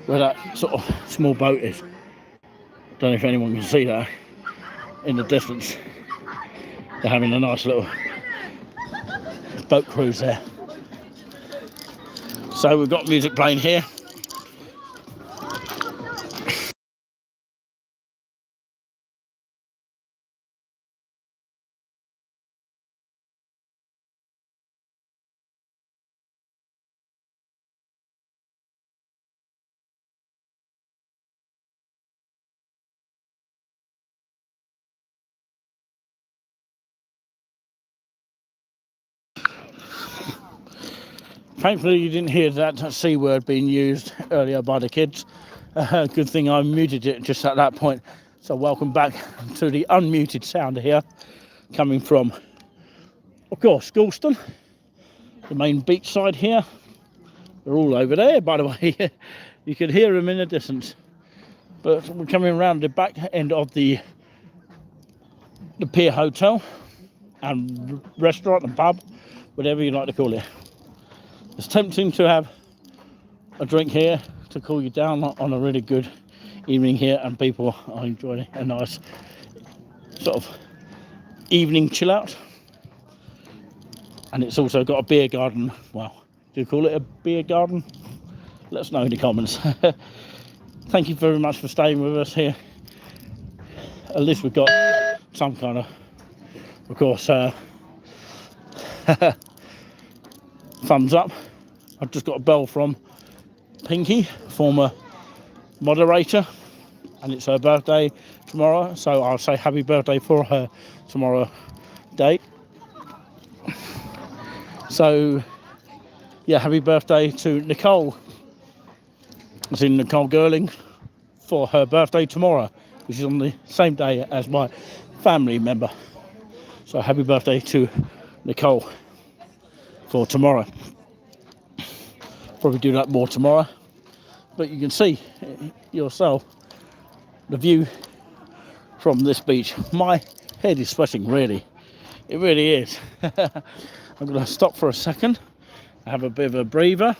where that sort of small boat is. Don't know if anyone can see that in the distance. They're having a nice little boat cruise there. So we've got music playing here. Thankfully you didn't hear that C word being used earlier by the kids. Good thing I muted it just at that point. So welcome back to the unmuted sound here, coming from, of course, Gorleston, the main beach side here. They're all over there, by the way. You can hear them in the distance. But we're coming around the back end of the Pier Hotel and restaurant and pub, whatever you like to call it. It's tempting to have a drink here to cool you down on a really good evening here, and people are enjoying a nice sort of evening chill out. And it's also got a beer garden. Well, do you call it a beer garden? Let us know in the comments. Thank you very much for staying with us here. At least we've got some kind of course, thumbs up. I've just got a bell from Pinky, former moderator, and it's her birthday tomorrow, so I'll say happy birthday for her tomorrow day. So yeah, happy birthday to Nicole, as in Nicole Girling, for her birthday tomorrow, which is on the same day as my family member. So happy birthday to Nicole for tomorrow. Probably do that more tomorrow, but you can see yourself the view from this beach. My head is sweating, really. It really is. I'm going to stop for a second, have a bit of a breather,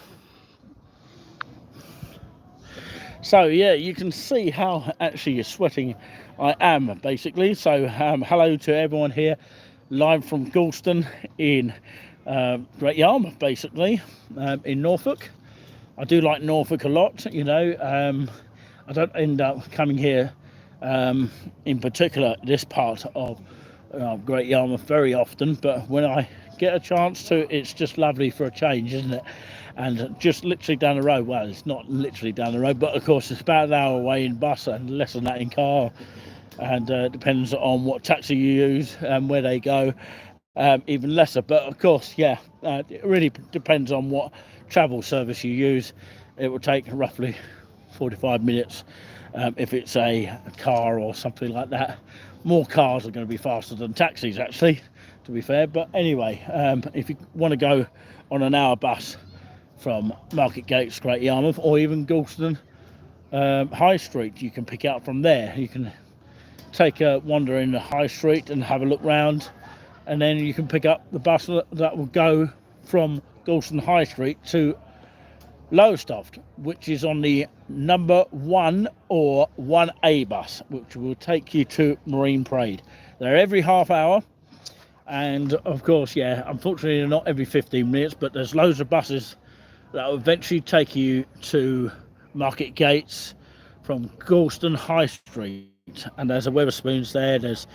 So yeah, you can see how actually sweating I am basically. So hello to everyone here, live from Gorleston in Great Yarmouth, basically in Norfolk. I do like Norfolk a lot, you know. I don't end up coming here in particular this part of Great Yarmouth very often, but when I get a chance to, it's just lovely for a change, isn't it? And just literally down the road, well, it's not literally down the road, but of course it's about an hour away in bus and less than that in car, and depends on what taxi you use and where they go, even lesser. But of course, yeah, it really depends on what travel service you use. It will take roughly 45 minutes if it's a car or something like that. More cars are going to be faster than taxis, actually, to be fair. But anyway, if you want to go on an hour bus from Market Gates, Great Yarmouth, or even Gorleston High Street, you can pick it up from there. You can take a wander in the High Street and have a look round, and then you can pick up the bus that will go from Gorleston High Street to Lowestoft, which is on the number 1 or 1A bus, which will take you to Marine Parade. They're every half hour, and of course, yeah, unfortunately they're not every 15 minutes, but there's loads of buses that will eventually take you to Market Gates from Gorleston High Street. And there's a Wetherspoons there, there's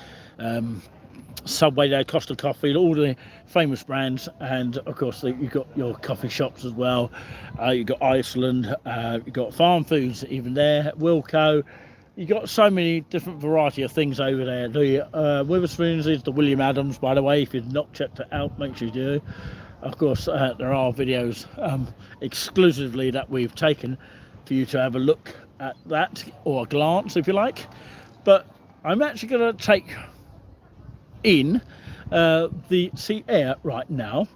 Subway there, Costa Coffee, all the famous brands, and of course you've got your coffee shops as well. You've got Iceland, you've got farm foods even there, Wilco. You've got so many different variety of things over there. The Wetherspoons is the William Adams, by the way. If you've not checked it out, make sure you do. Of course, there are videos exclusively that we've taken for you to have a look at that, or a glance if you like. But I'm actually going to take in the sea air right now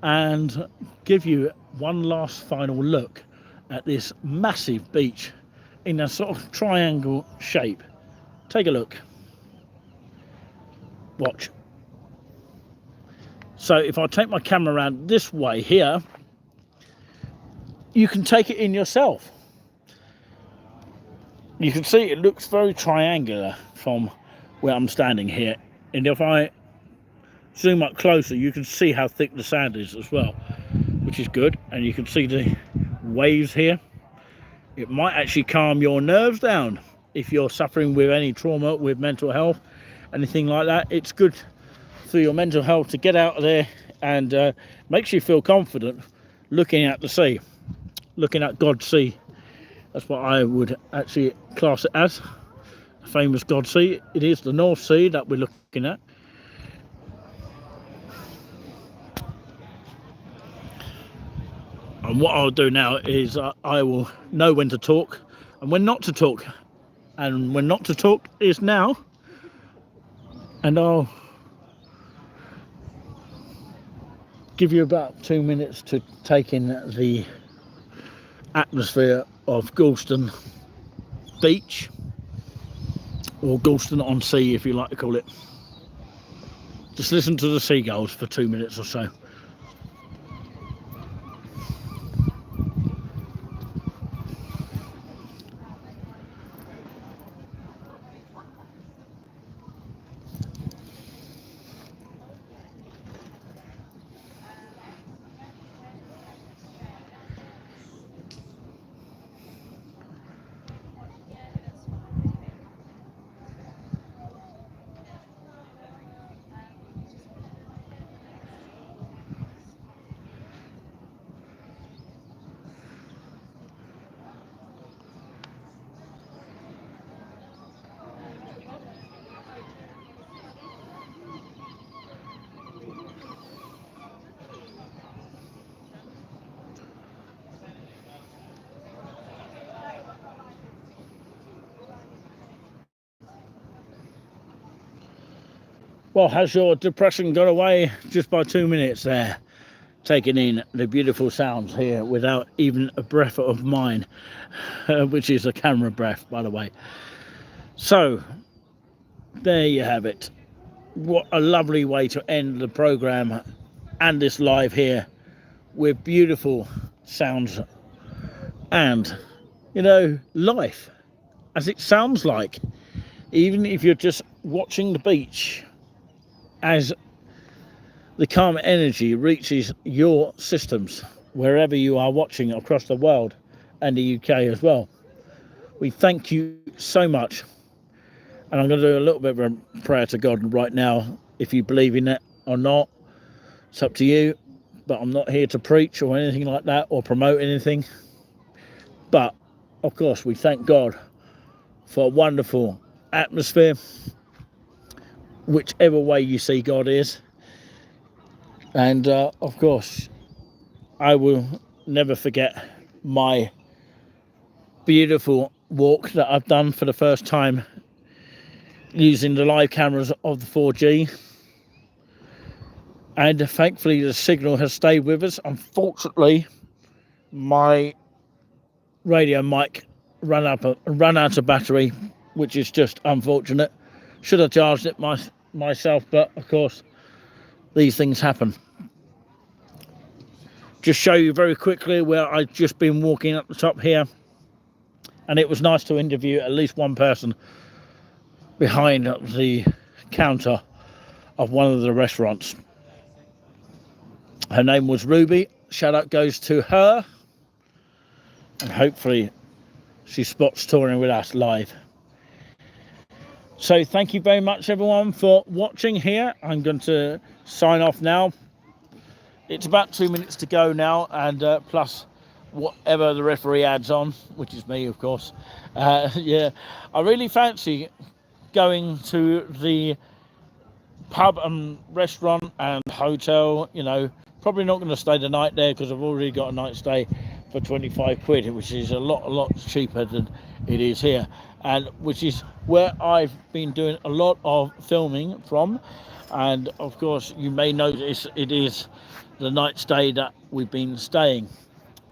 and give you one last final look at this massive beach in a sort of triangle shape. Take a look. Watch. So if I take my camera around this way here, you can take it in yourself. You can see it looks very triangular from where I'm standing here, and if I zoom up closer you can see how thick the sand is as well, which is good. And you can see the waves here. It might actually calm your nerves down if you're suffering with any trauma with mental health, anything like that. It's good for your mental health to get out of there, and makes you feel confident looking at the sea, looking at God's sea. That's what I would actually class it as, a famous God's sea. It is the North Sea that we're looking at. And what I'll do now is I will know when to talk and when not to talk. And when not to talk is now. And I'll give you about 2 minutes to take in the atmosphere of Gorleston Beach, or Gorleston on Sea if you like to call it. Just listen to the seagulls for 2 minutes or so. Well, has your depression gone away just by 2 minutes there? Taking in the beautiful sounds here without even a breath of mine, which is a camera breath, by the way. So, there you have it. What a lovely way to end the programme and this live here with beautiful sounds and, life as it sounds like, even if you're just watching the beach, as the calm energy reaches your systems wherever you are watching across the world and the UK as well. We thank you so much. And I'm going to do a little bit of a prayer to God right now. If you believe in it or not, it's up to you. But I'm not here to preach or anything like that or promote anything. But, of course, we thank God for a wonderful atmosphere, whichever way you see God is. And, of course, I will never forget my beautiful walk that I've done for the first time using the live cameras of the 4G. And thankfully the signal has stayed with us. Unfortunately, my radio mic run out of battery, which is just unfortunate. Should have charged it myself, but of course these things happen. Just show you very quickly where I've just been walking up the top here, and it was nice to interview at least one person behind the counter of one of the restaurants. Her name was Ruby. Shout out goes to her, and hopefully she spots touring with us live. So thank you very much everyone for watching here. I'm going to sign off now. It's about 2 minutes to go now, and plus whatever the referee adds on, which is me of course. Yeah, I really fancy going to the pub and restaurant and hotel. Probably not going to stay the night there because I've already got a night stay for 25 quid, which is a lot cheaper than it is here, and which is where I've been doing a lot of filming from. And of course you may notice it is the night stay that we've been staying.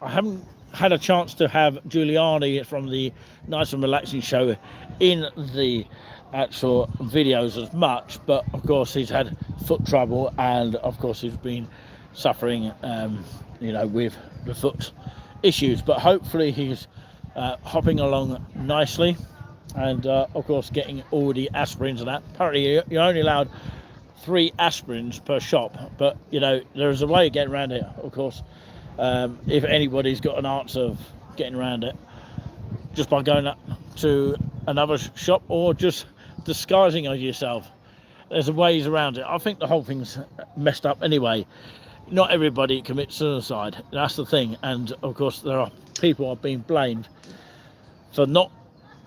I haven't had a chance to have Giuliani from the Nice and Relaxing show in the actual videos as much, but of course he's had foot trouble, and of course he's been suffering with the foot issues, but hopefully he's hopping along nicely, and of course getting all the aspirins and that. Apparently you're only allowed 3 aspirins per shop, but there's a way of getting around it, of course. If anybody's got an answer of getting around it, just by going up to another shop or just disguising yourself. There's ways around it. I think the whole thing's messed up anyway. Not everybody commits suicide, that's the thing, and of course there are people are being blamed for not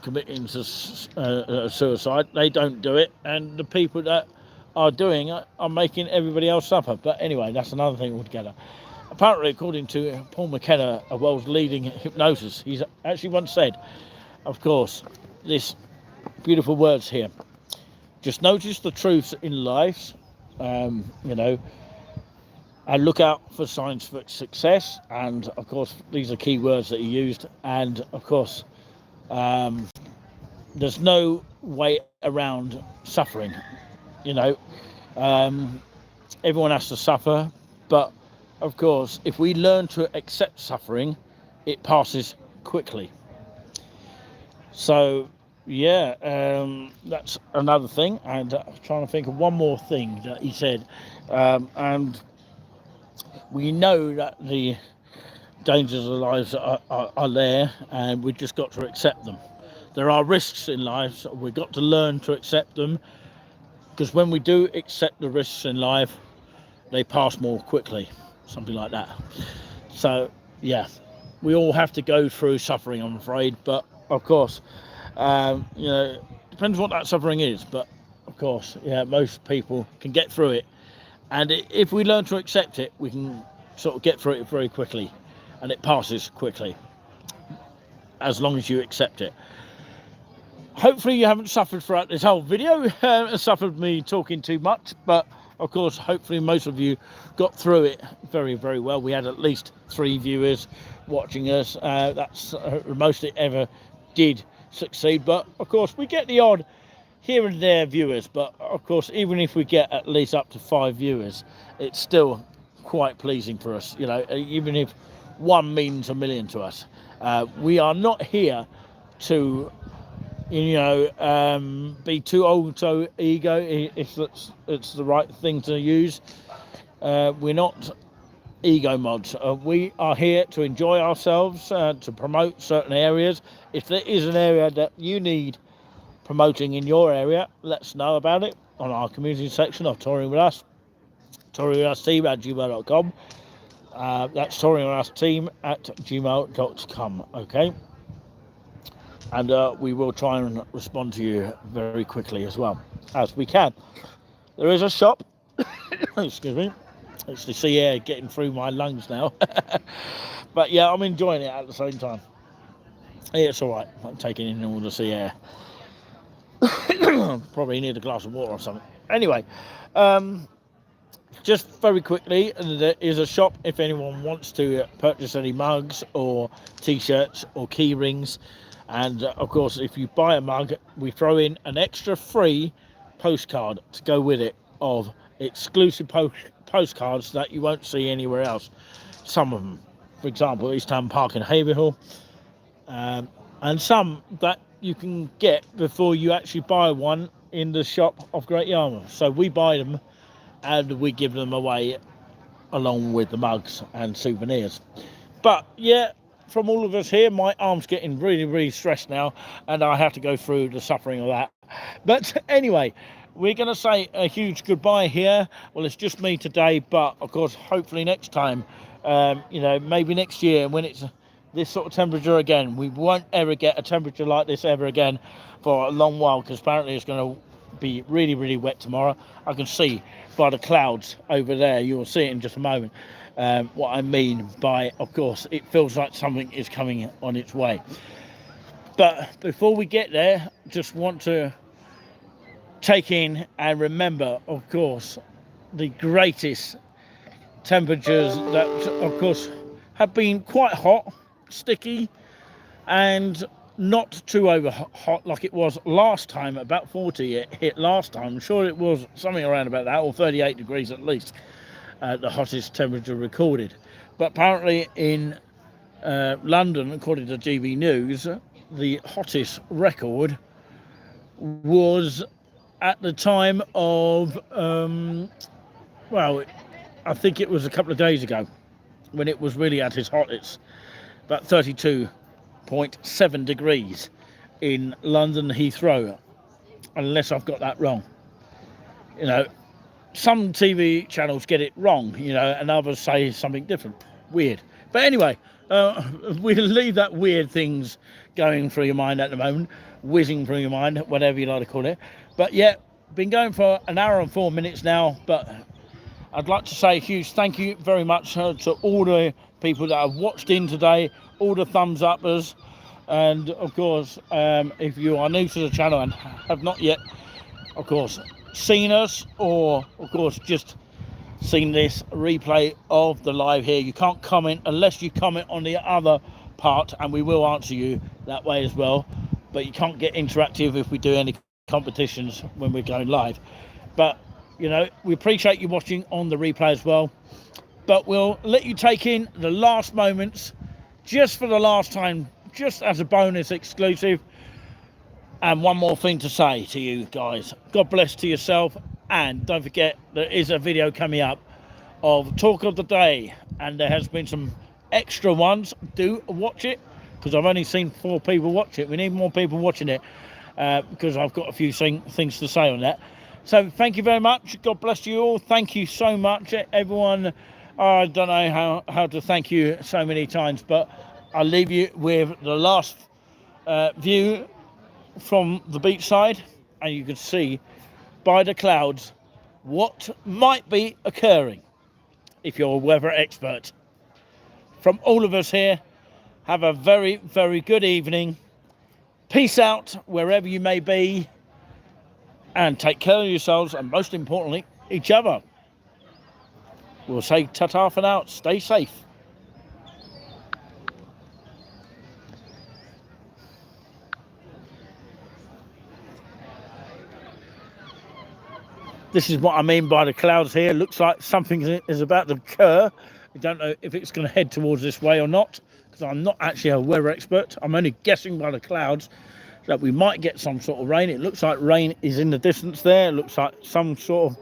committing suicide. They don't do it, and the people that are doing it are making everybody else suffer. But anyway, that's another thing altogether. Apparently, according to Paul McKenna, a world's leading hypnotist, he's actually once said, of course, this beautiful words here: just notice the truths in life, and look out for signs for success. And of course these are key words that he used, and of course there's no way around suffering. Everyone has to suffer, but of course if we learn to accept suffering, it passes quickly. So yeah, that's another thing. And I'm trying to think of one more thing that he said, and we know that the dangers of life are there, and we've just got to accept them. There are risks in life, so we've got to learn to accept them, because when we do accept the risks in life, they pass more quickly, something like that. So yeah, we all have to go through suffering, I'm afraid, but of course depends what that suffering is, but of course most people can get through it. And if we learn to accept it, we can sort of get through it very quickly, and it passes quickly, as long as you accept it. Hopefully you haven't suffered throughout this whole video, suffered me talking too much, but of course, hopefully most of you got through it very, very well. We had at least 3 viewers watching us. That's the most it ever did succeed, but of course we get the odd here and there viewers, but of course even if we get at least up to 5 viewers, it's still quite pleasing for us. Even if one means a million to us. We are not here to, be too old, so ego, if it's the right thing to use. We're not ego mods. We are here to enjoy ourselves, to promote certain areas. If there is an area that you need promoting in your area, let us know about it on our community section of Touring With Us, touringwithusteam@gmail.com. That's touringwithusteam@gmail.com, okay? And we will try and respond to you very quickly as well as we can. There is a shop, excuse me, it's the sea air getting through my lungs now. But yeah, I'm enjoying it at the same time. It's all right, I'm taking in all the sea air. Probably need a glass of water or something. Anyway, just very quickly, there is a shop if anyone wants to purchase any mugs or t-shirts or key rings. And of course, if you buy a mug, we throw in an extra free postcard to go with it of exclusive postcards that you won't see anywhere else. Some of them, for example, East Ham Park in Haverhill, and some that you can get before you actually buy one in the shop of Great Yarmouth. So we buy them and we give them away along with the mugs and souvenirs. But yeah, from all of us here, my arm's getting really, really stressed now, and I have to go through the suffering of that. But anyway, we're going to say a huge goodbye here. Well, it's just me today, but of course, hopefully next time, maybe next year when it's this sort of temperature again, we won't ever get a temperature like this ever again for a long while, because apparently it's going to be really, really wet tomorrow. I can see by the clouds over there, you'll see it in just a moment, what I mean by, of course, it feels like something is coming on its way. But before we get there, just want to take in and remember, of course, the greatest temperatures that, of course, have been quite hot, sticky, and not too over hot like it was last time. About 40 it hit last time. I'm sure it was something around about that, or 38 degrees at least, the hottest temperature recorded. But apparently in London, according to GB News, the hottest record was at the time of, I think it was a couple of days ago when it was really at its hottest, about 32.7 degrees in London Heathrow, unless I've got that wrong. Some TV channels get it wrong, and others say something different. Weird. But anyway, we'll leave that weird things going through your mind at the moment, whizzing through your mind, whatever you like to call it. But yeah, been going for an hour and 4 minutes now, but I'd like to say a huge thank you very much to all the people that have watched in today, all the thumbs uppers, and of course, if you are new to the channel and have not yet, of course, seen us, or of course just seen this replay of the live here, you can't comment unless you comment on the other part, and we will answer you that way as well. But you can't get interactive if we do any competitions when we're going live. But we appreciate you watching on the replay as well, but we'll let you take in the last moments just for the last time, just as a bonus exclusive. And one more thing to say to you guys: God bless to yourself, and don't forget there is a video coming up of Talk of the Day, and there has been some extra ones. Do watch it, because I've only seen 4 people watch it. We need more people watching it, because I've got a few things to say on that. So thank you very much. God bless you all. Thank you so much, everyone. I don't know how to thank you so many times, but I'll leave you with the last view from the beachside, and you can see by the clouds what might be occurring if you're a weather expert. From all of us here, have a very, very good evening. Peace out wherever you may be, and take care of yourselves, and most importantly, each other. We'll say ta-ta for now. Stay safe. This is what I mean by the clouds here. Looks like something is about to occur. We don't know if it's going to head towards this way or not, because I'm not actually a weather expert. I'm only guessing by the clouds that we might get some sort of rain. It looks like rain is in the distance there. It looks like some sort of,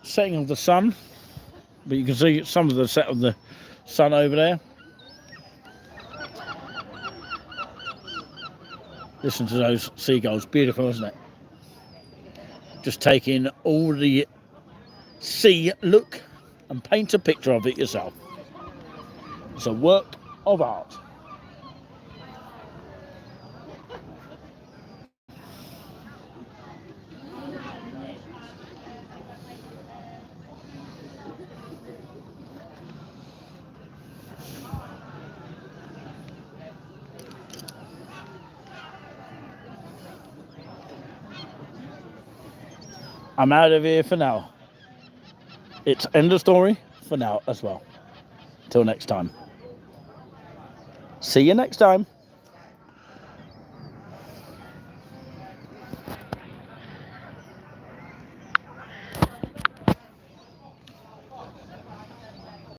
setting of the sun. But you can see some of the set of the sun over there. Listen to those seagulls. Beautiful, isn't it? Just take in all the sea look and paint a picture of it yourself. It's a work of art. I'm out of here for now. It's end of story for now as well. Till next time. See you next time.